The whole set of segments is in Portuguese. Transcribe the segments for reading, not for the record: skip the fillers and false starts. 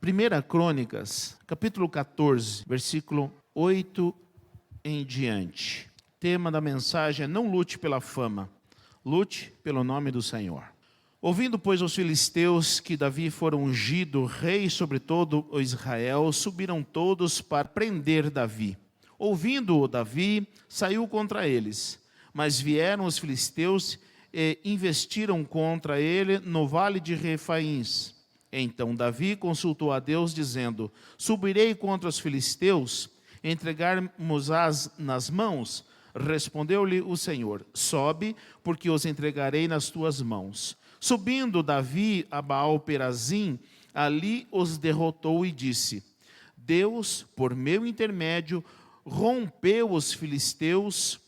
1 Crônicas, capítulo 14, versículo 8 em diante. O tema da mensagem é: não lute pela fama, lute pelo nome do Senhor. Ouvindo, pois, os filisteus que Davi fora ungido rei sobre todo o Israel, subiram todos para prender Davi. Ouvindo-o Davi, saiu contra eles. Mas vieram os filisteus e investiram contra ele no vale de Refaíns. Então Davi consultou a Deus, dizendo: subirei contra os filisteus, entregar-mos-ás nas mãos? Respondeu-lhe o Senhor: sobe, porque os entregarei nas tuas mãos. Subindo Davi a Baal-Perazim, ali os derrotou e disse: Deus, por meu intermédio, rompeu os filisteus,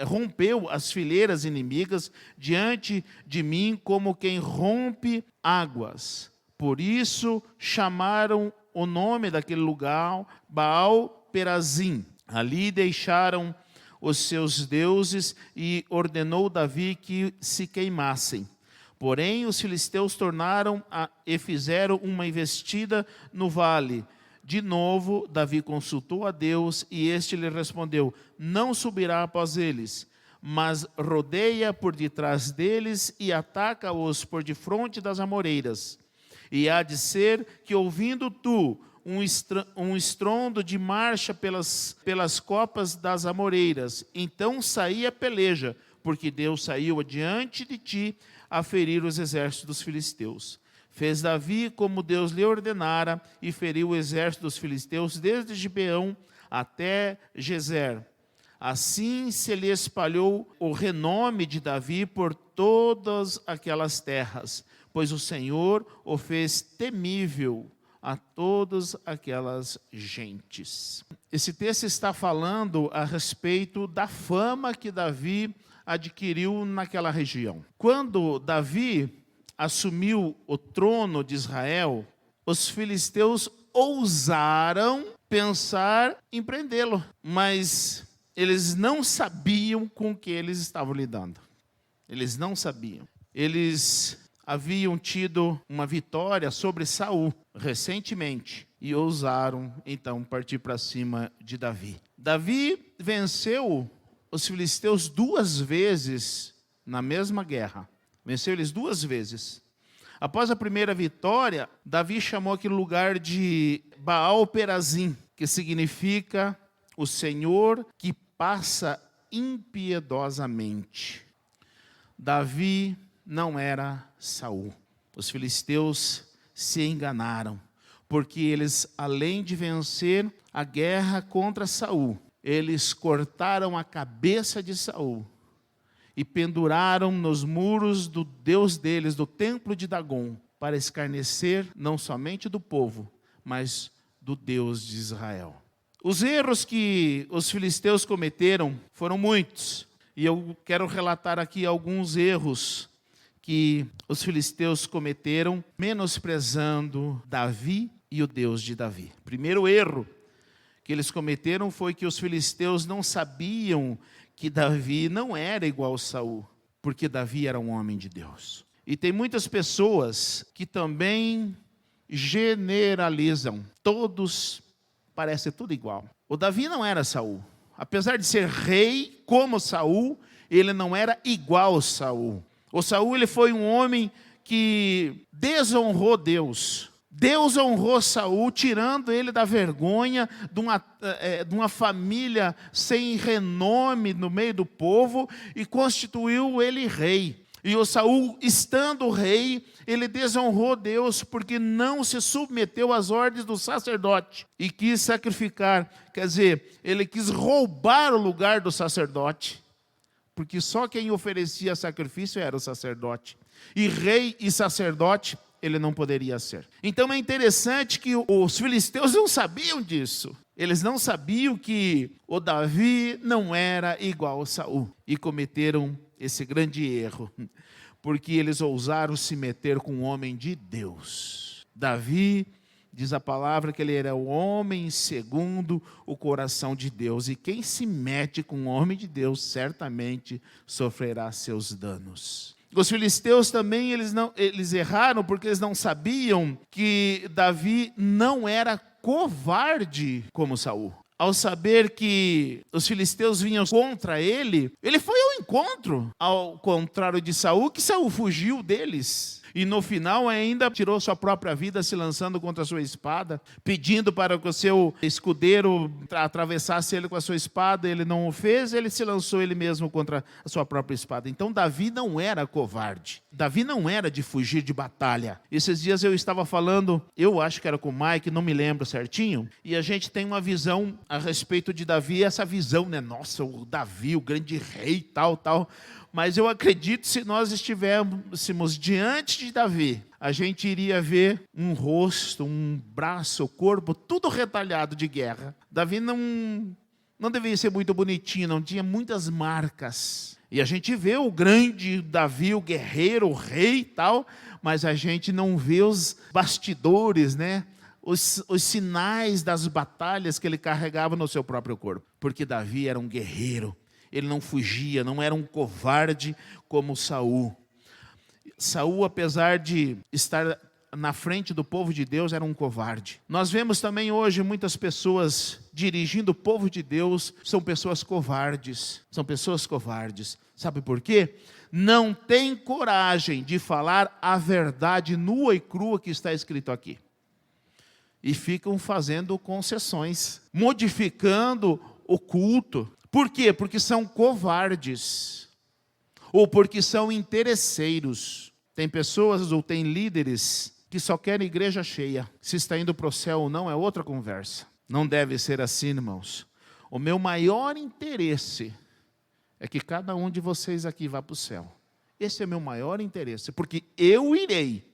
rompeu as fileiras inimigas diante de mim, como quem rompe águas. Por isso chamaram o nome daquele lugar Baal-Perazim. Ali deixaram os seus deuses e ordenou Davi que se queimassem. Porém, os filisteus tornaram e fizeram uma investida no vale. De novo, Davi consultou a Deus e este lhe respondeu: não subirá após eles, mas rodeia por detrás deles e ataca-os por defronte das amoreiras. E há de ser que, ouvindo tu um estrondo de marcha pelas copas das amoreiras, então saí a peleja, porque Deus saiu adiante de ti a ferir os exércitos dos filisteus. Fez Davi como Deus lhe ordenara e feriu o exército dos filisteus desde Gibeão até Gezer. Assim se lhe espalhou o renome de Davi por todas aquelas terras, pois o Senhor o fez temível a todas aquelas gentes. Esse texto está falando a respeito da fama que Davi adquiriu naquela região. Quando Davi assumiu o trono de Israel, os filisteus ousaram pensar em prendê-lo, mas eles não sabiam com o que eles estavam lidando. Eles não sabiam. Eles haviam tido uma vitória sobre Saul recentemente e ousaram então partir para cima de Davi. Davi venceu os filisteus 2 vezes na mesma guerra. Venceu eles 2 vezes. Após a primeira vitória, Davi chamou aquele lugar de Baal-Perazim, que significa o Senhor que passa impiedosamente. Davi não era Saul. Os filisteus se enganaram, porque eles, além de vencer a guerra contra Saul, eles cortaram a cabeça de Saul e penduraram nos muros do Deus deles, do templo de Dagom, para escarnecer não somente do povo, mas do Deus de Israel. Os erros que os filisteus cometeram foram muitos, e eu quero relatar aqui alguns erros que os filisteus cometeram, menosprezando Davi e o Deus de Davi. Primeiro erro que eles cometeram foi que os filisteus não sabiam que Davi não era igual a Saul, porque Davi era um homem de Deus. E tem muitas pessoas que também generalizam. Todos parecem tudo igual. O Davi não era Saul. Apesar de ser rei como Saul, ele não era igual a Saul. O Saul, ele foi um homem que desonrou Deus. Deus honrou Saul, tirando ele da vergonha de uma família sem renome no meio do povo e constituiu ele rei. E o Saul, estando rei, ele desonrou Deus porque não se submeteu às ordens do sacerdote e quis sacrificar. Quer dizer, ele quis roubar o lugar do sacerdote, porque só quem oferecia sacrifício era o sacerdote. E rei e sacerdote ele não poderia ser. Então é interessante que os filisteus não sabiam disso. Eles não sabiam que o Davi não era igual a Saul. E cometeram esse grande erro, porque eles ousaram se meter com um homem de Deus. Davi, diz a palavra, que ele era o homem segundo o coração de Deus. E quem se mete com um homem de Deus, certamente sofrerá seus danos. Os filisteus também, eles erraram porque eles não sabiam que Davi não era covarde como Saul. Ao saber que os filisteus vinham contra ele, ele foi ao encontro, ao contrário de Saul, que Saul fugiu deles. E no final ainda tirou sua própria vida se lançando contra a sua espada, pedindo para que o seu escudeiro atravessasse ele com a sua espada. Ele não o fez, ele se lançou ele mesmo contra a sua própria espada. Então Davi não era covarde. Davi não era de fugir de batalha. Esses dias eu estava falando, eu acho que era com o Mike, não me lembro certinho, e a gente tem uma visão a respeito de Davi, essa visão, né? Nossa, o Davi, o grande rei, tal. Mas eu acredito que se nós estivéssemos diante de Davi, a gente iria ver um rosto, um braço, o corpo, tudo retalhado de guerra. Davi não devia ser muito bonitinho, não tinha muitas marcas. E a gente vê o grande Davi, o guerreiro, o rei e tal, mas a gente não vê os bastidores, né? Os sinais das batalhas que ele carregava no seu próprio corpo. Porque Davi era um guerreiro. Ele não fugia, não era um covarde como Saul. Saul, apesar de estar na frente do povo de Deus, era um covarde. Nós vemos também hoje muitas pessoas dirigindo o povo de Deus, são pessoas covardes. São pessoas covardes. Sabe por quê? Não tem coragem de falar a verdade nua e crua que está escrito aqui. E ficam fazendo concessões, modificando o culto. Por quê? Porque são covardes, ou porque são interesseiros. Tem pessoas ou tem líderes que só querem igreja cheia. Se está indo para o céu ou não é outra conversa. Não deve ser assim, irmãos. O meu maior interesse é que cada um de vocês aqui vá para o céu. Esse é o meu maior interesse, porque eu irei.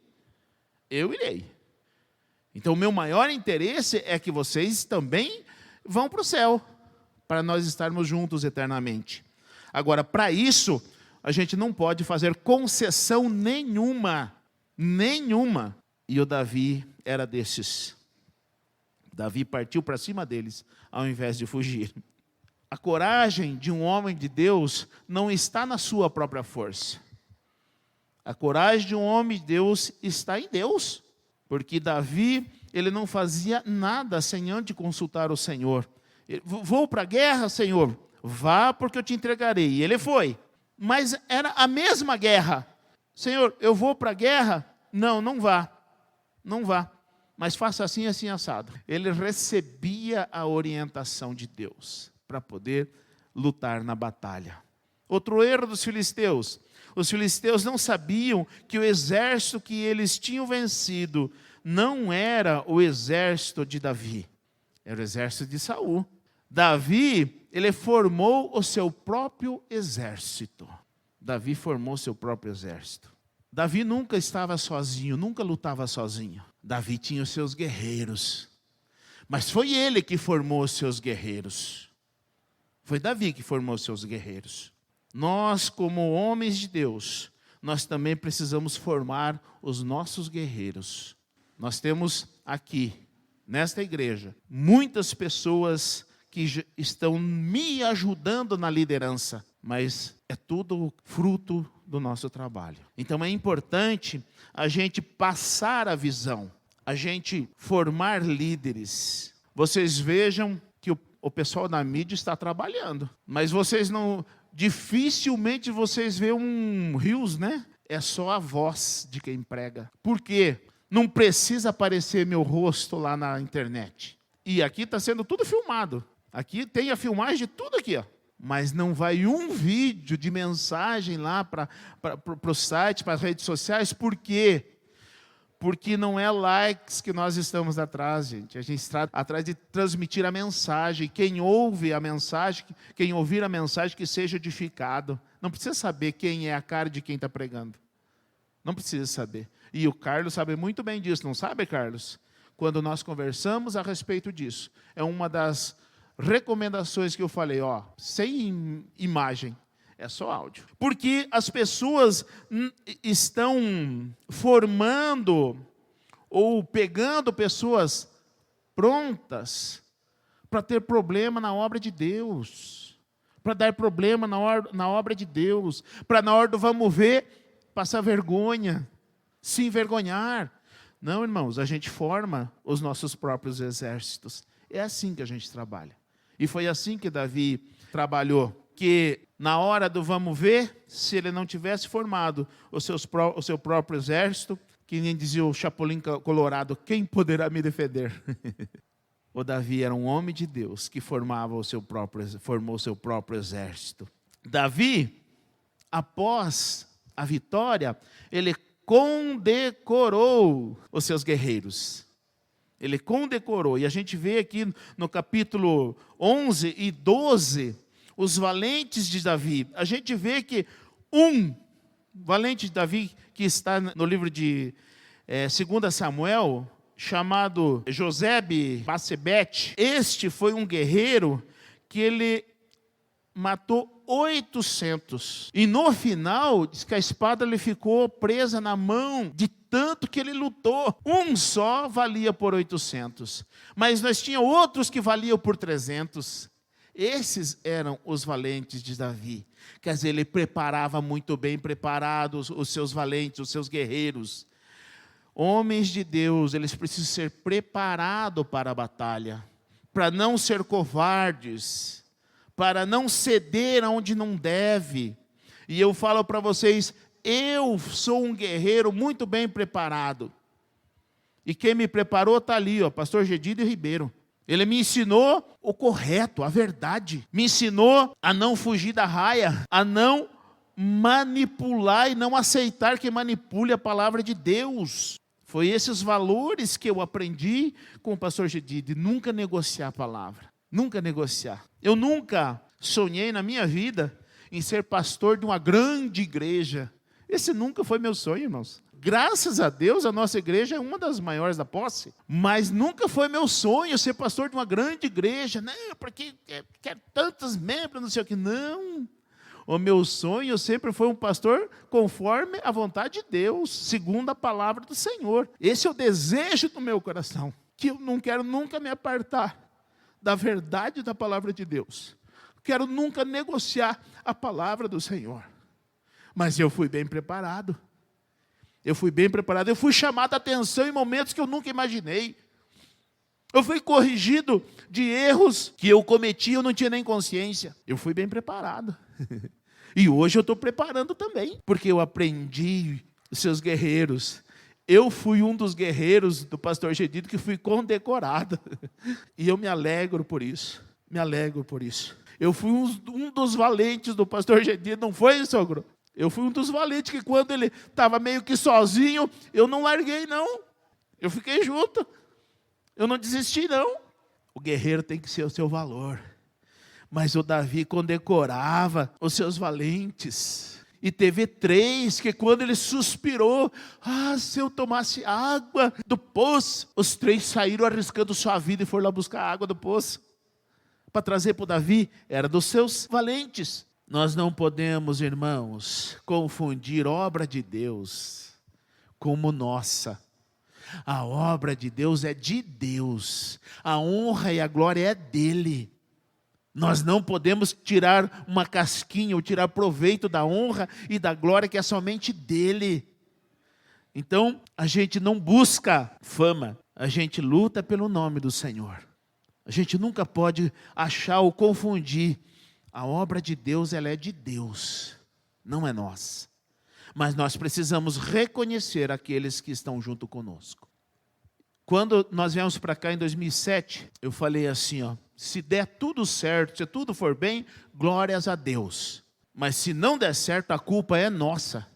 Então o meu maior interesse é que vocês também vão para o céu, para nós estarmos juntos eternamente. Agora, para isso, a gente não pode fazer concessão nenhuma. E o Davi era desses. Davi partiu para cima deles, ao invés de fugir. A coragem de um homem de Deus não está na sua própria força. A coragem de um homem de Deus está em Deus. Porque Davi, ele não fazia nada sem antes consultar o Senhor. Vou para a guerra, Senhor? Vá, porque eu te entregarei. E ele foi. Mas era a mesma guerra. Senhor, eu vou para a guerra? Não vá. Não vá. Mas faça assim, assim, assado. Ele recebia a orientação de Deus para poder lutar na batalha. Outro erro dos filisteus. Os filisteus não sabiam que o exército que eles tinham vencido não era o exército de Davi. Era o exército de Saul. Davi, ele formou o seu próprio exército. Davi formou seu próprio exército. Davi nunca estava sozinho, nunca lutava sozinho. Davi tinha os seus guerreiros. Mas foi ele que formou os seus guerreiros. Foi Davi que formou os seus guerreiros. Nós, como homens de Deus, nós também precisamos formar os nossos guerreiros. Nós temos aqui, nesta igreja, muitas pessoas que estão me ajudando na liderança, mas é tudo fruto do nosso trabalho. Então é importante a gente passar a visão, a gente formar líderes. Vocês vejam que o pessoal da mídia está trabalhando, mas vocês não, dificilmente vocês vêem um rios, né? É só a voz de quem prega. Por quê? Não precisa aparecer meu rosto lá na internet. E aqui está sendo tudo filmado. Aqui tem a filmagem de tudo aqui, ó. Mas não vai um vídeo de mensagem lá para o site, para as redes sociais. Por quê? Porque não é likes que nós estamos atrás, gente. A gente está atrás de transmitir a mensagem. Quem ouve a mensagem, quem ouvir a mensagem, que seja edificado. Não precisa saber quem é a cara de quem está pregando. Não precisa saber. E o Carlos sabe muito bem disso, não sabe, Carlos? Quando nós conversamos a respeito disso. É uma das recomendações que eu falei, ó, sem imagem, é só áudio. Porque as pessoas estão formando ou pegando pessoas prontas para ter problema na obra de Deus, para dar problema na obra de Deus, para na hora do vamos ver, passar vergonha, se envergonhar. Não, irmãos, a gente forma os nossos próprios exércitos. É assim que a gente trabalha. E foi assim que Davi trabalhou. Que na hora do vamos ver, se ele não tivesse formado o seu próprio exército, que nem dizia o Chapolin Colorado, quem poderá me defender? O Davi era um homem de Deus que formou o seu próprio exército. Davi, após a vitória, ele condecorou os seus guerreiros. Ele condecorou. E a gente vê aqui no capítulo 11 e 12, os valentes de Davi. A gente vê que um valente de Davi, que está no livro de 2 Samuel, chamado Josebe-Basebete, este foi um guerreiro que ele matou 800. E no final, diz que a espada lhe ficou presa na mão de tanto que ele lutou. Um só valia por 800. Mas nós tínhamos outros que valiam por 300. Esses eram os valentes de Davi. Quer dizer, ele preparava muito bem preparados os seus valentes, os seus guerreiros. Homens de Deus, eles precisam ser preparados para a batalha, para não ser covardes, para não ceder aonde não deve. E eu falo para vocês, eu sou um guerreiro muito bem preparado. E quem me preparou está ali, ó, pastor Gedídio Ribeiro. Ele me ensinou o correto, a verdade. Me ensinou a não fugir da raia, a não manipular e não aceitar que manipule a palavra de Deus. Foi esses valores que eu aprendi com o pastor Gedídio, nunca negociar a palavra, nunca negociar. Eu nunca sonhei na minha vida em ser pastor de uma grande igreja. Esse nunca foi meu sonho, irmãos. Graças a Deus, a nossa igreja é uma das maiores da posse, mas nunca foi meu sonho ser pastor de uma grande igreja. Não, porque quer tantos membros, não sei o que. Não. O meu sonho sempre foi um pastor conforme a vontade de Deus, segundo a palavra do Senhor. Esse é o desejo do meu coração, que eu não quero nunca me apartar da verdade da palavra de Deus. Quero nunca negociar a palavra do Senhor. Mas eu fui bem preparado. Eu fui bem preparado. Eu fui chamado a atenção em momentos que eu nunca imaginei. Eu fui corrigido de erros que eu cometi, eu não tinha nem consciência. Eu fui bem preparado. E hoje eu estou preparando também, porque eu aprendi os seus guerreiros. Eu fui um dos guerreiros do pastor Gedídio que fui condecorado. E eu me alegro por isso. Me alegro por isso. Eu fui um dos valentes do pastor Gedídio, não foi, sogro? Eu fui um dos valentes que quando ele estava meio que sozinho, eu não larguei, não. Eu fiquei junto. Eu não desisti, não. O guerreiro tem que ser o seu valor. Mas o Davi condecorava os seus valentes. E teve 3 que quando ele suspirou, se eu tomasse água do poço, os 3 saíram arriscando sua vida e foram lá buscar a água do poço. Para trazer para o Davi, era dos seus valentes. Nós não podemos, irmãos, confundir obra de Deus como nossa. A obra de Deus é de Deus. A honra e a glória é dele. Nós não podemos tirar uma casquinha ou tirar proveito da honra e da glória que é somente dele. Então, a gente não busca fama, a gente luta pelo nome do Senhor. A gente nunca pode achar ou confundir. A obra de Deus, ela é de Deus, não é nossa. Mas nós precisamos reconhecer aqueles que estão junto conosco. Quando nós viemos para cá em 2007, eu falei assim, se der tudo certo, se tudo for bem, glórias a Deus. Mas se não der certo, a culpa é nossa.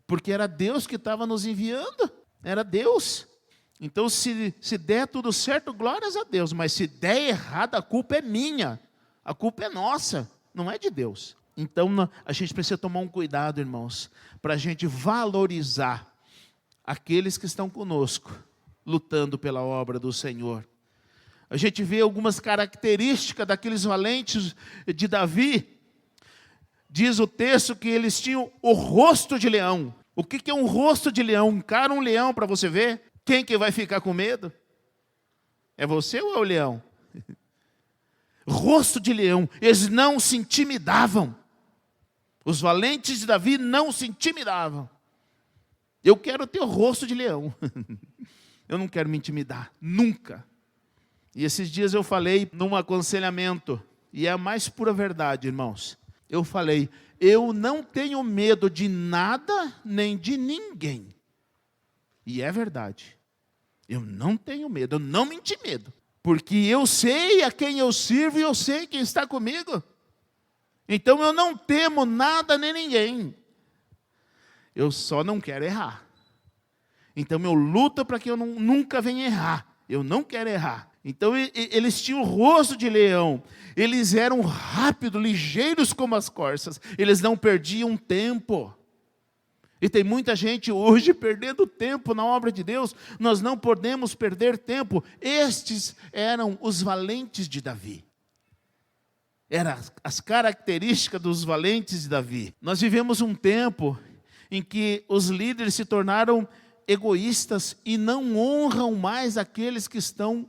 Porque era Deus que estava nos enviando, era Deus. Então se der tudo certo, glórias a Deus. Mas se der errado, a culpa é minha. A culpa é nossa, não é de Deus. Então a gente precisa tomar um cuidado, irmãos, para a gente valorizar aqueles que estão conosco, lutando pela obra do Senhor. A gente vê algumas características daqueles valentes de Davi. Diz o texto que eles tinham o rosto de leão. O que é um rosto de leão? Encara um leão para você ver. Quem que vai ficar com medo? É você ou é o leão? Rosto de leão. Eles não se intimidavam. Os valentes de Davi não se intimidavam. Eu quero ter o rosto de leão. Eu não quero me intimidar, nunca. E esses dias eu falei num aconselhamento, e é a mais pura verdade, irmãos. Eu falei, eu não tenho medo de nada, nem de ninguém. E é verdade. Eu não tenho medo, eu não me intimido. Porque eu sei a quem eu sirvo e eu sei quem está comigo. Então eu não temo nada nem ninguém. Eu só não quero errar. Então eu luto para que eu nunca venha errar. Eu não quero errar. Então eles tinham o rosto de leão. Eles eram rápidos, ligeiros como as corças. Eles não perdiam tempo. E tem muita gente hoje perdendo tempo na obra de Deus. Nós não podemos perder tempo. Estes eram os valentes de Davi. Eram as características dos valentes de Davi. Nós vivemos um tempo em que os líderes se tornaram egoístas e não honram mais aqueles que estão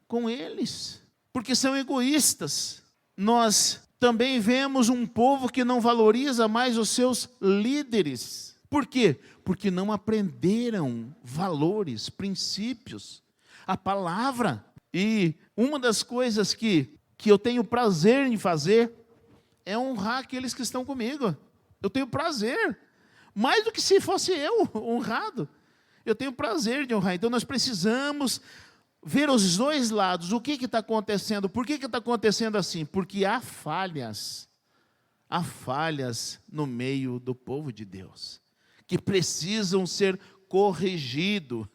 com eles, porque são egoístas. Nós também vemos um povo que não valoriza mais os seus líderes. Por quê? Porque não aprenderam valores, princípios, a palavra. E uma das coisas que eu tenho prazer em fazer é honrar aqueles que estão comigo. Eu tenho prazer, mais do que se fosse eu honrado. Eu tenho prazer de honrar. Então nós precisamos ver os dois lados. O que está acontecendo? Por que está acontecendo assim? Porque há falhas no meio do povo de Deus, que precisam ser corrigidos.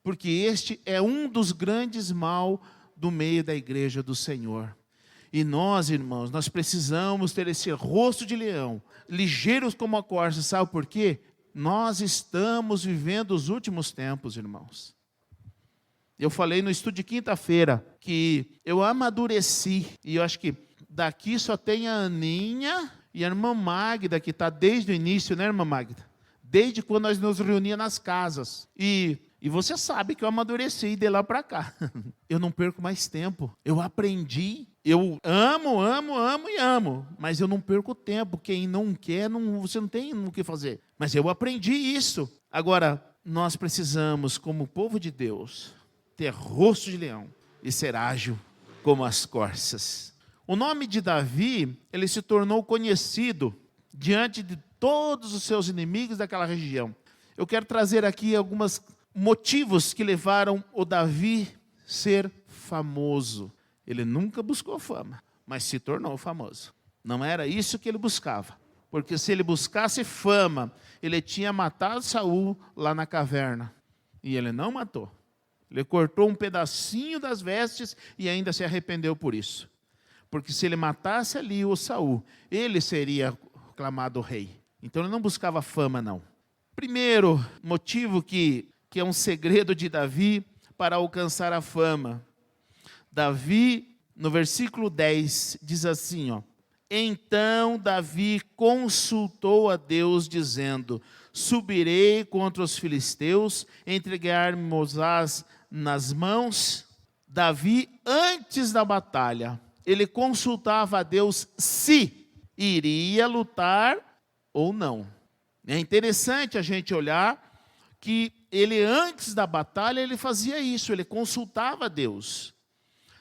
Porque este é um dos grandes mal do meio da igreja do Senhor. E nós, irmãos, nós precisamos ter esse rosto de leão, ligeiros como a corça. Sabe por quê? Nós estamos vivendo os últimos tempos, irmãos. Eu falei no estudo de quinta-feira que eu amadureci, e eu acho que daqui só tem a Aninha e a irmã Magda, que está desde o início, né, irmã Magda? Desde quando nós nos reuníamos nas casas. E você sabe que eu amadureci de lá para cá. Eu não perco mais tempo. Eu aprendi. Eu amo, mas eu não perco tempo. Quem não quer, você não tem o que fazer. Mas eu aprendi isso. Agora, nós precisamos, como povo de Deus, ter rosto de leão e ser ágil como as corças. O nome de Davi, ele se tornou conhecido diante de todos os seus inimigos daquela região. Eu quero trazer aqui alguns motivos que levaram o Davi ser famoso. Ele nunca buscou fama, mas se tornou famoso. Não era isso que ele buscava, porque se ele buscasse fama, ele tinha matado Saul lá na caverna, e ele não matou. Ele cortou um pedacinho das vestes e ainda se arrependeu por isso. Porque se ele matasse ali o Saul, ele seria clamado rei. Então ele não buscava fama, não. Primeiro motivo que é um segredo de Davi para alcançar a fama. Davi, no versículo 10, diz assim, ó: então Davi consultou a Deus, dizendo: subirei contra os filisteus, entregar-me-ás nas mãos. Davi, antes da batalha, ele consultava a Deus se iria lutar ou não. É interessante a gente olhar que ele, antes da batalha, ele fazia isso, ele consultava a Deus.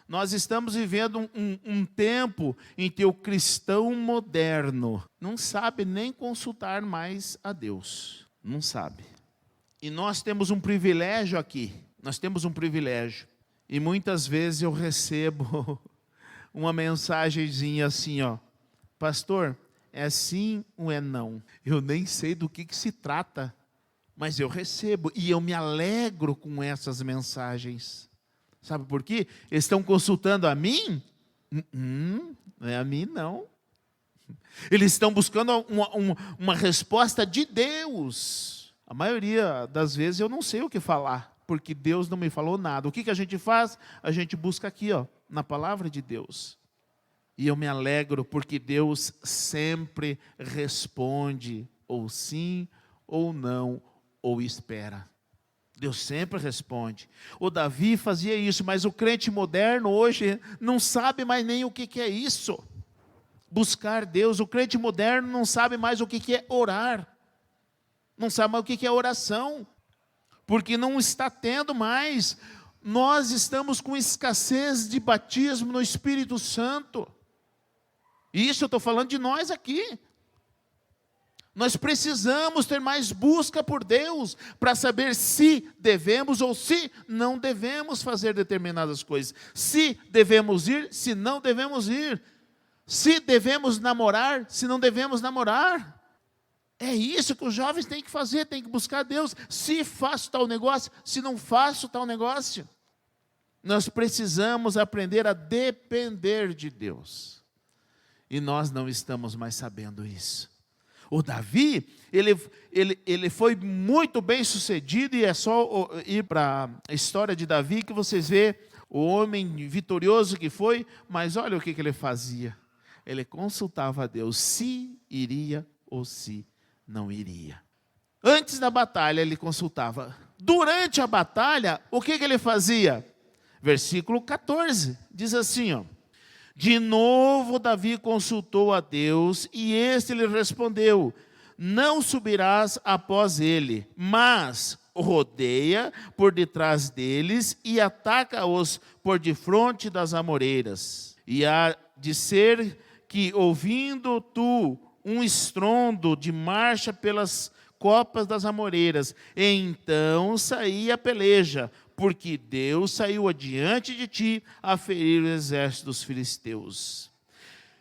Nós estamos vivendo um tempo em que o cristão moderno não sabe nem consultar mais a Deus. Não sabe. E nós temos um privilégio aqui. Nós temos um privilégio. E muitas vezes eu recebo uma mensagenzinha assim, ó: pastor, é sim ou é não? Eu nem sei do que se trata, mas eu recebo e eu me alegro com essas mensagens. Sabe por quê? Eles estão consultando a mim? Não é a mim, não. Eles estão buscando uma resposta de Deus. A maioria das vezes eu não sei o que falar, porque Deus não me falou nada. O que a gente faz? A gente busca aqui, ó, na palavra de Deus. E eu me alegro porque Deus sempre responde, ou sim, ou não, ou espera. Deus sempre responde. O Davi fazia isso, mas o crente moderno hoje não sabe mais nem o que é isso. buscar Deus. O crente moderno não sabe mais o que é orar, não sabe mais o que é oração, porque não está tendo mais. Nós estamos com escassez de batismo no Espírito Santo. Isso eu estou falando de nós aqui. Nós precisamos ter mais busca por Deus, para saber se devemos ou se não devemos fazer determinadas coisas. Se devemos ir, se não devemos ir. Se devemos namorar, se não devemos namorar. É isso que os jovens têm que fazer, têm que buscar Deus. Se faço tal negócio, se não faço tal negócio. Nós precisamos aprender a depender de Deus. E nós não estamos mais sabendo isso. O Davi, ele foi muito bem sucedido, e é só ir para a história de Davi que vocês vê o homem vitorioso que foi, mas olha o que ele fazia. Ele consultava a Deus se iria ou se não iria. Antes da batalha ele consultava. Durante a batalha, o que ele fazia? Versículo 14, diz assim, ó. De novo Davi consultou a Deus, e este lhe respondeu: não subirás após ele, mas rodeia por detrás deles e ataca-os por defronte das amoreiras. E há de ser que, ouvindo tu um estrondo de marcha pelas copas das amoreiras, então saía a peleja, porque Deus saiu adiante de ti a ferir o exército dos filisteus.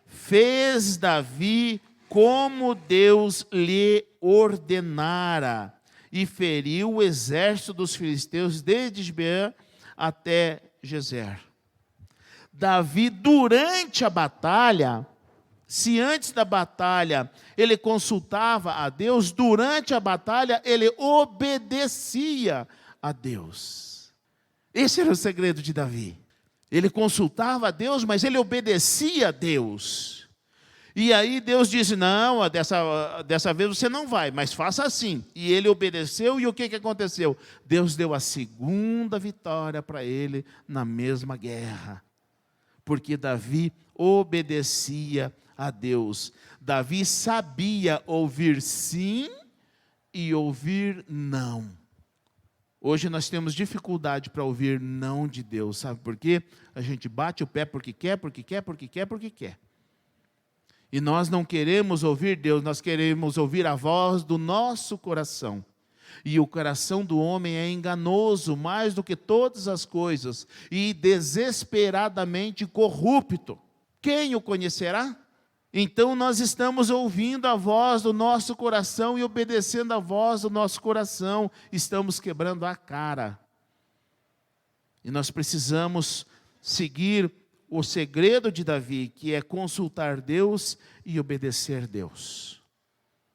Fez Davi como Deus lhe ordenara, e feriu o exército dos filisteus desde Gibeã até Gezer. Davi, durante a batalha, se antes da batalha ele consultava a Deus, durante a batalha ele obedecia a Deus. Esse era o segredo de Davi. Ele consultava a Deus, mas ele obedecia a Deus. E aí Deus disse: não, dessa vez você não vai, mas faça assim. E ele obedeceu, e o que aconteceu? Deus deu a segunda vitória para ele na mesma guerra. Porque Davi obedecia a Deus. Davi sabia ouvir sim e ouvir não. Hoje nós temos dificuldade para ouvir não de Deus, sabe por quê? A gente bate o pé porque quer, porque quer, porque quer, porque quer. E nós não queremos ouvir Deus, nós queremos ouvir a voz do nosso coração. E o coração do homem é enganoso mais do que todas as coisas, e desesperadamente corrupto. Quem o conhecerá? Então nós estamos ouvindo a voz do nosso coração e obedecendo a voz do nosso coração, estamos quebrando a cara. E nós precisamos seguir o segredo de Davi, que é consultar Deus e obedecer Deus.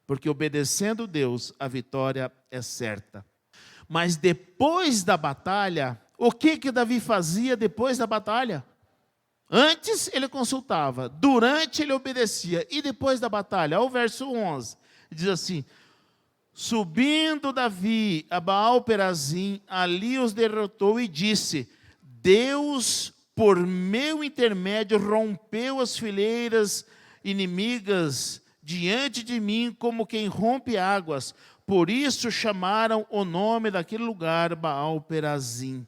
Porque obedecendo Deus, a vitória é certa. Mas depois da batalha, o que Davi fazia depois da batalha? Antes ele consultava, durante ele obedecia, e depois da batalha, ao verso 11, diz assim: subindo Davi a Baal-Perazim, ali os derrotou e disse: Deus, por meu intermédio, rompeu as fileiras inimigas diante de mim, como quem rompe águas. Por isso chamaram o nome daquele lugar Baal-Perazim.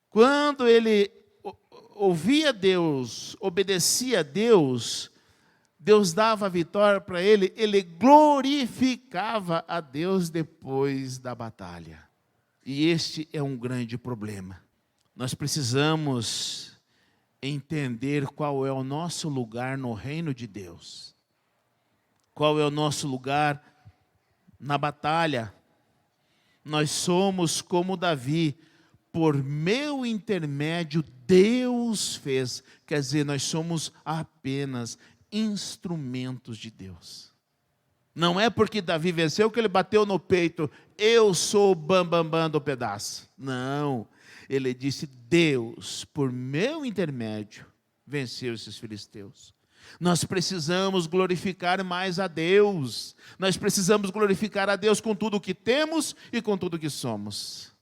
Quando ele ouvia Deus, obedecia a Deus, Deus dava a vitória para ele, ele glorificava a Deus depois da batalha. E este é um grande problema. Nós precisamos entender qual é o nosso lugar no reino de Deus. Qual é o nosso lugar na batalha? Nós somos como Davi, por meu intermédio Deus fez. Quer dizer, nós somos apenas instrumentos de Deus. Não é porque Davi venceu que ele bateu no peito: eu sou o bambambam do pedaço. Não, ele disse: Deus, por meu intermédio, venceu esses filisteus. Nós precisamos glorificar mais a Deus. Nós precisamos glorificar a Deus com tudo o que temos e com tudo o que somos.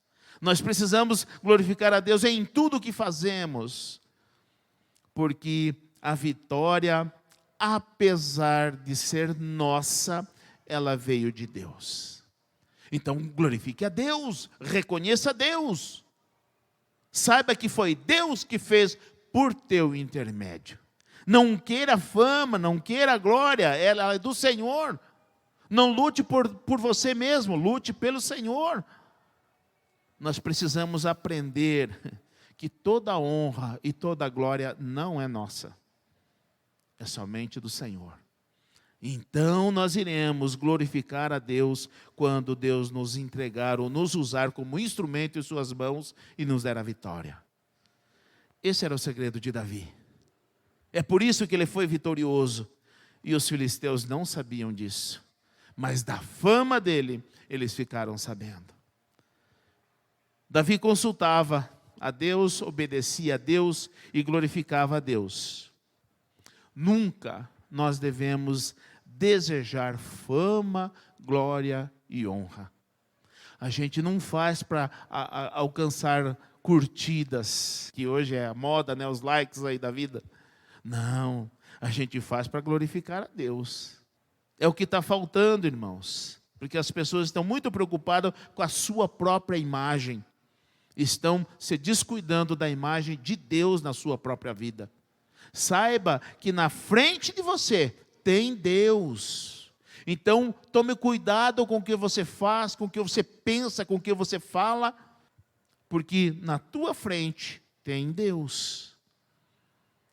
Nós precisamos glorificar a Deus em tudo o que fazemos, porque a vitória apesar de ser nossa, ela veio de Deus. Então glorifique a Deus, reconheça a Deus. Saiba que foi Deus que fez por teu intermédio. Não queira fama, não queira glória, ela é do Senhor. Não lute por você mesmo, lute pelo Senhor. Nós precisamos aprender que toda honra e toda glória não é nossa, é somente do Senhor. Então nós iremos glorificar a Deus quando Deus nos entregar ou nos usar como instrumento em suas mãos e nos der a vitória. Esse era o segredo de Davi. É por isso que ele foi vitorioso. E os filisteus não sabiam disso. Mas da fama dele, eles ficaram sabendo. Davi consultava a Deus, obedecia a Deus e glorificava a Deus. Nunca nós devemos desejar fama, glória e honra. A gente não faz para alcançar curtidas, que hoje é a moda, né, os likes aí da vida. Não, a gente faz para glorificar a Deus. É o que está faltando, irmãos, porque as pessoas estão muito preocupadas com a sua própria imagem. Estão se descuidando da imagem de Deus na sua própria vida. Saiba que na frente de você tem Deus. Então, tome cuidado com o que você faz, com o que você pensa, com o que você fala, porque na tua frente tem Deus.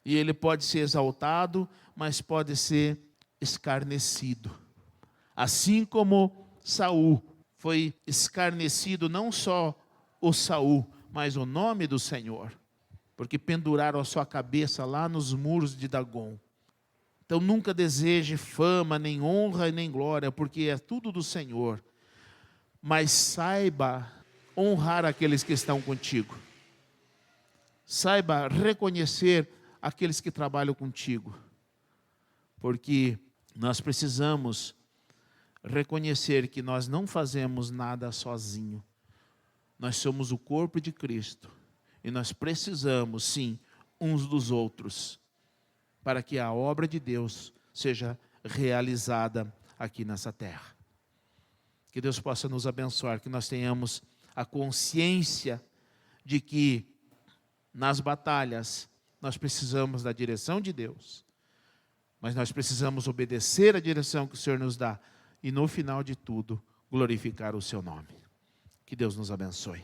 E Ele pode ser exaltado, mas pode ser escarnecido. Assim como Saul foi escarnecido, não só o Saul, mas o nome do Senhor, porque penduraram a sua cabeça lá nos muros de Dagom. Então nunca deseje fama, nem honra, nem glória, porque é tudo do Senhor. Mas saiba honrar aqueles que estão contigo. Saiba reconhecer aqueles que trabalham contigo. Porque nós precisamos reconhecer que nós não fazemos nada sozinho. Nós somos o corpo de Cristo. E nós precisamos, sim, uns dos outros, para que a obra de Deus seja realizada aqui nessa terra. Que Deus possa nos abençoar, que nós tenhamos a consciência de que nas batalhas nós precisamos da direção de Deus, mas nós precisamos obedecer a direção que o Senhor nos dá e no final de tudo glorificar o seu nome. Que Deus nos abençoe.